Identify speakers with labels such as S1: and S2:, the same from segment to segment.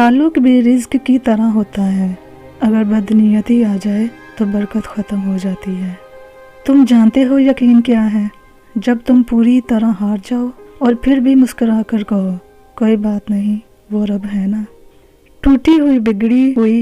S1: ताल्लुक भी रिज्क की तरह होता है, अगर बदनीयती आ जाए तो बरकत ख़त्म हो जाती है। तुम जानते हो यकीन क्या है? जब तुम पूरी तरह हार जाओ और फिर भी मुस्कुरा कर कहो कोई बात नहीं, वो रब है ना। टूटी हुई बिगड़ी हुई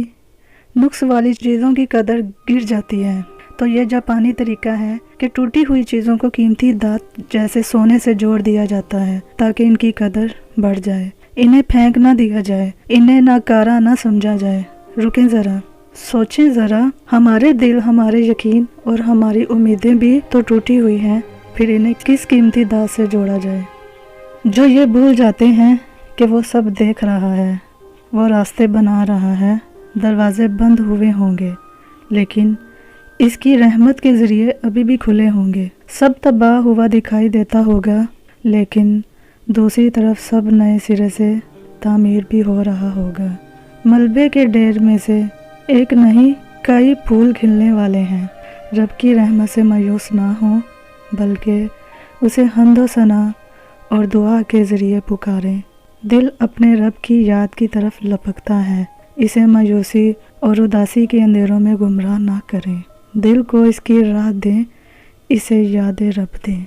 S1: नुक्स वाली चीज़ों की कदर गिर जाती है। तो ये जापानी तरीका है कि टूटी हुई चीज़ों को कीमती धात जैसे सोने से जोड़ दिया जाता है ताकि इनकी कदर बढ़ जाए। इन्हें फेंक ना दिया जाए, इन्हें नाकारा ना समझा जाए। रुकें ज़रा, सोचें ज़रा, हमारे दिल, हमारे यकीन और हमारी उम्मीदें भी तो टूटी हुई हैं, फिर इन्हें किस कीमती धात से जोड़ा जाए। जो ये भूल जाते हैं कि वो सब देख रहा है, वो रास्ते बना रहा है, दरवाजे बंद हुए होंगे लेकिन इसकी रहमत के ज़रिए अभी भी खुले होंगे। सब तबाह हुआ दिखाई देता होगा लेकिन दूसरी तरफ सब नए सिरे से तामीर भी हो रहा होगा। मलबे के ढेर में से एक नहीं कई फूल खिलने वाले हैं। रब की रहमत से मायूस ना हो बल्कि उसे हम्द व सना और दुआ के ज़रिए पुकारें। दिल अपने रब की याद की तरफ लपकता है, इसे मायूसी और उदासी के अंधेरों में गुमराह ना करें। दिल को इसकी राह दें, इसे याद रब दें।